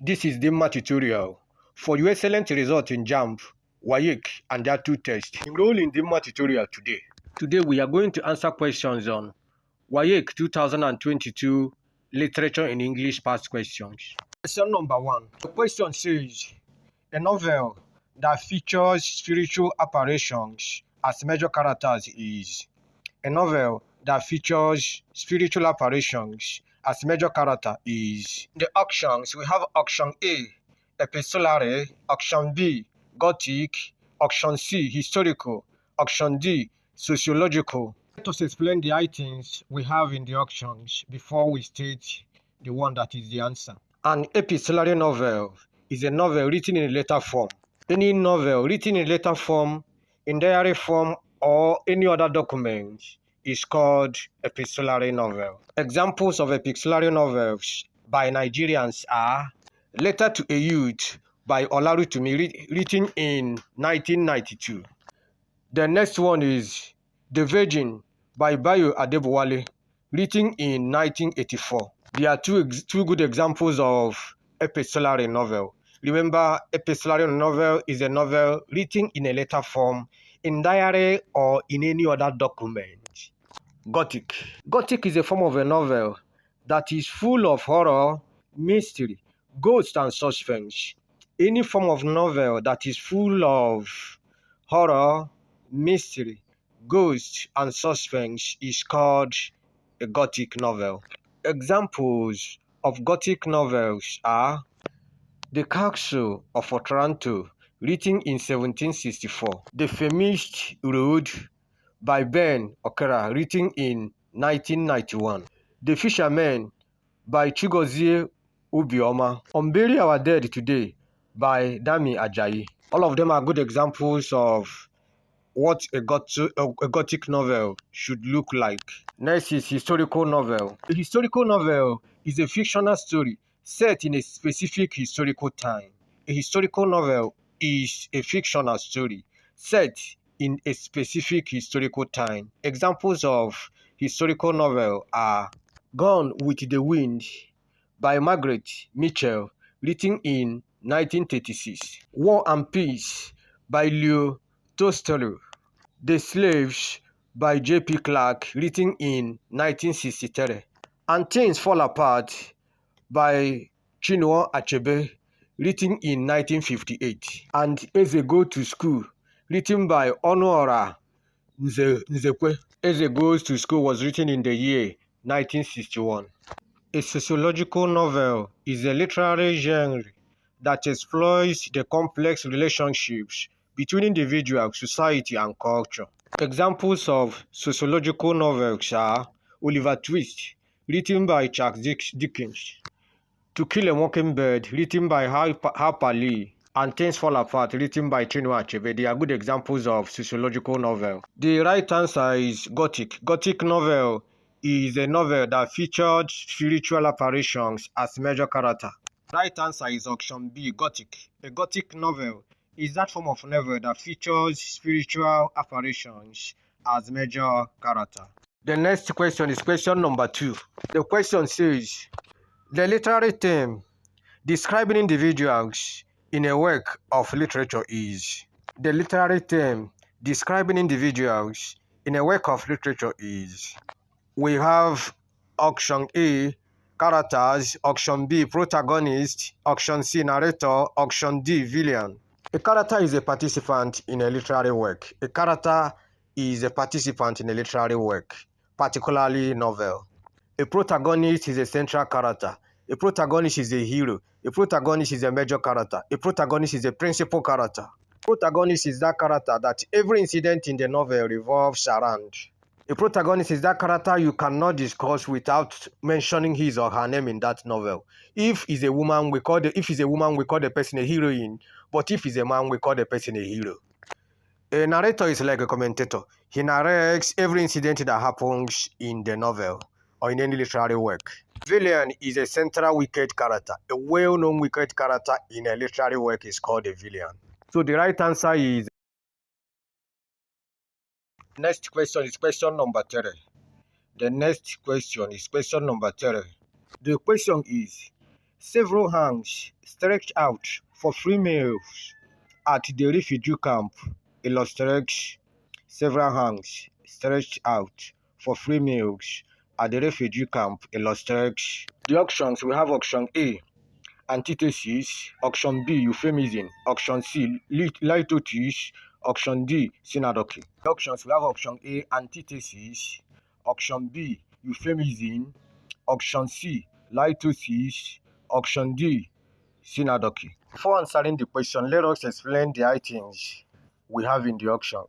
This is the tutorial for your excellent result in JAMB, WAEC, and their two tests. Enroll in the tutorial today. Today we are going to answer questions on WAEC 2022 Literature in English past questions. Question number 1. The question says, a novel that features spiritual apparitions as major characters is. A novel that features spiritual apparitions as major character is. The options, we have option A, Epistolary, option B, Gothic, option C, Historical, option D, Sociological. Let us explain the items we have in the options before we state the one that is the answer. An epistolary novel is a novel written in a letter form. Any novel written in letter form, in diary form, or any other document is called epistolary novel. Examples of epistolary novels by Nigerians are Letter to a Youth by Olarutumi, written in 1992. The next one is The Virgin by Bayo Adebowale, written in 1984. There are two good examples of epistolary novel. Remember, epistolary novel is a novel written in a letter form, in diary, or in any other document. Gothic. Gothic is a form of a novel that is full of horror, mystery, ghost, and suspense. Any form of novel that is full of horror, mystery, ghost, and suspense is called a Gothic novel. Examples of Gothic novels are The Castle of Otranto, written in 1764. The Famished Road by Ben Okera, written in 1991. The Fisherman by Chigozie Obioma. Unbury Our Dead Today by Dami Ajayi. All of them are good examples of what a Gothic novel should look like. Next is historical novel. A historical novel is a fictional story set in a specific historical time. A historical novel is a fictional story set in a specific historical time. Examples of historical novel are Gone with the Wind by Margaret Mitchell, written in 1936. War and Peace by Leo Tolstoy. The Slaves by J.P. Clark, written in 1963. And Things Fall Apart by Chinua Achebe, written in 1958. And Eze Go to School, written by Onuora Nzekwe. Eze Goes to School was written in the year 1961. A sociological novel is a literary genre that explores the complex relationships between individuals, society, and culture. Examples of sociological novels are Oliver Twist, written by Charles Dickens, To Kill a Mockingbird, written by Harper Lee, and Things Fall Apart, written by Chinua Achebe. They are good examples of sociological novel. The right answer is Gothic. Gothic novel is a novel that featured spiritual apparitions as major character. Right answer is option B, Gothic. A Gothic novel is that form of novel that features spiritual apparitions as major character. The next question is question number 2. The question says, the literary term describing individuals in a work of literature is. The literary term describing individuals in a work of literature is. We have option A, characters, option B, protagonist, option C, narrator, option D, villain. A character is a participant in a literary work. A character is a participant in a literary work, particularly novel. A protagonist is a central character. A protagonist is a hero. A protagonist is a major character. A protagonist is a principal character. Protagonist is that character that every incident in the novel revolves around. A protagonist is that character you cannot discuss without mentioning his or her name in that novel. If he's a woman, we call the person a heroine, but if he's a man, we call the person a hero. A narrator is like a commentator. He narrates every incident that happens in the novel or in any literary work. Villian is a central wicked character. A well-known wicked character in a literary work is called a villain. So the right answer is. Next question is question number 3. The next question is question number 3. The question is, Several hands stretched out for free meals at the refugee camp illustrates several hands stretched out for free meals at the refugee camp illustrates the options. We have option A, Antithesis, option B, Euphemism, option C, Litotes, option D, Synecdoche. The options, we have option A, Antithesis, option B, Euphemism, option C, Litotes, option D, Synecdoche. Before answering the question, let us explain the items we have in the option.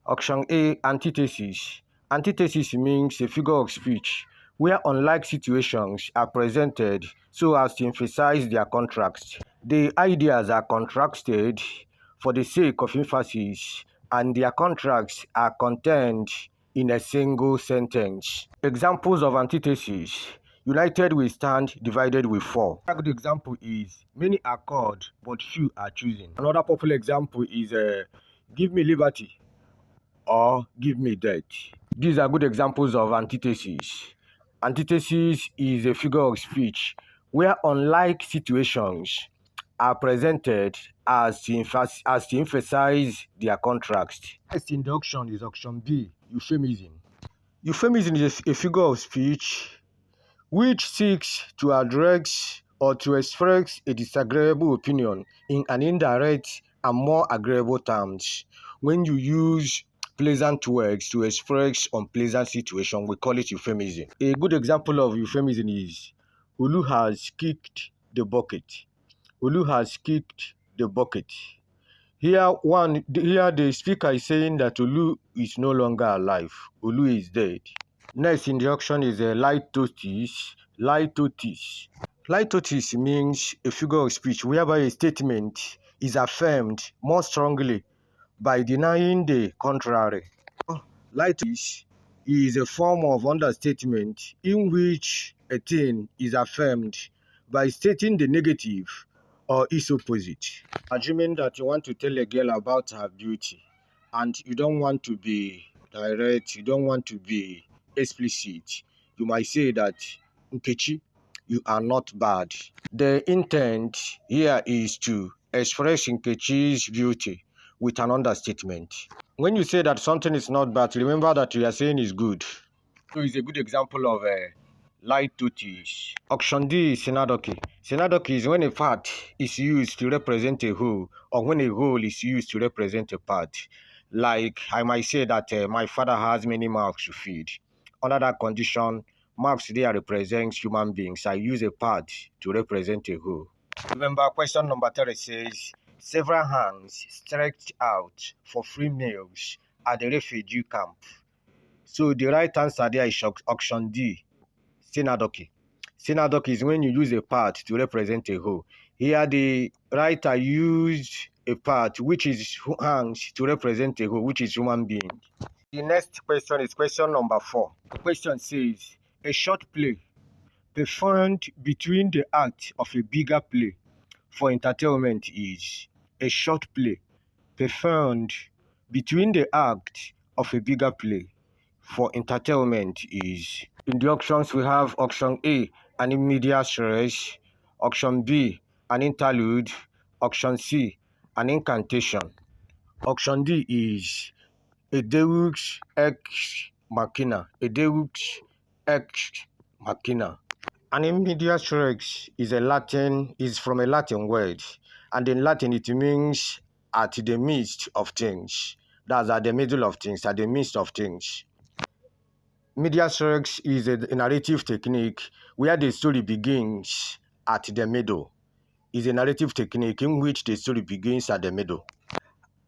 Option A, Antithesis. Antithesis means a figure of speech where unlike situations are presented so as to emphasize their contrast. The ideas are contrasted for the sake of emphasis, and their contrasts are contained in a single sentence. Examples of antithesis: united we stand, divided we fall. A good example is many are called, but few are chosen. Another popular example is give me liberty or give me death. These are good examples of antithesis. Antithesis is a figure of speech where unlike situations are presented as to emphasize their contrast. Next in the option is option B, euphemism. Euphemism is a figure of speech which seeks to address or to express a disagreeable opinion in an indirect and more agreeable terms. When you use pleasant words to express unpleasant situation, we call it euphemism. A good example of euphemism is Olu has kicked the bucket. Olu has kicked the bucket. Here the speaker is saying that Olu is no longer alive. Olu is dead. Next in the option is a litotes. Litotes. Litotes means a figure of speech whereby a statement is affirmed more strongly by denying the contrary. Litotes is a form of understatement in which a thing is affirmed by stating the negative or its opposite. Assuming that you want to tell a girl about her beauty and you don't want to be direct, you don't want to be explicit, you might say that, Nkechi, you are not bad. The intent here is to express Nkechi's beauty with an understatement. When you say that something is not bad, remember that you are saying is good. So it's a good example of litotes. Option D is Synecdoche. Synecdoche is when a part is used to represent a whole, or when a whole is used to represent a part. Like I might say that my father has many mouths to feed. Under that condition, mouths there represents human beings. I use a part to represent a whole. Remember, question number 3 says, several hands stretched out for free meals at the refugee camp. So the right answer there is option D, Synecdoche. Synecdoche is when you use a part to represent a whole. Here the writer used a part which is hands to represent a whole, which is human being. The next question is question number 4. The question says, a short play performed between the act of a bigger play for entertainment is. A short play performed between the act of a bigger play for entertainment is. In the options, we have option A, an immediate res, option B, an interlude, option C, an incantation. Option D is a deus ex machina. A deus ex machina. An immediate res is from a Latin word, and in Latin it means at the midst of things. That's at the middle of things, at the midst of things. Medias res is a narrative technique where the story begins at the middle. Is a narrative technique in which the story begins at the middle.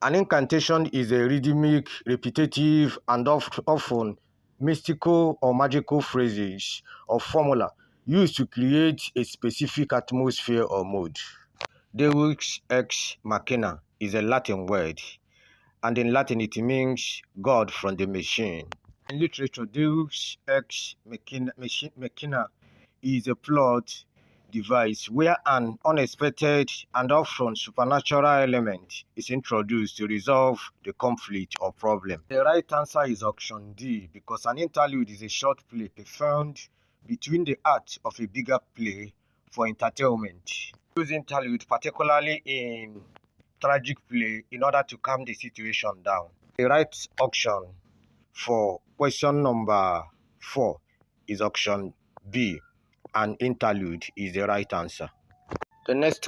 An incantation is a rhythmic, repetitive, and often mystical or magical phrases or formula used to create a specific atmosphere or mood. Deus ex machina is a Latin word, and in Latin it means God from the machine. In literature, Deus ex machina is a plot device where an unexpected and often supernatural element is introduced to resolve the conflict or problem. The right answer is option D, because an interlude is a short play performed between the act of a bigger play for entertainment. Use interlude particularly in tragic play in order to calm the situation down. The right option for question number 4 is option B, and interlude is the right answer. The next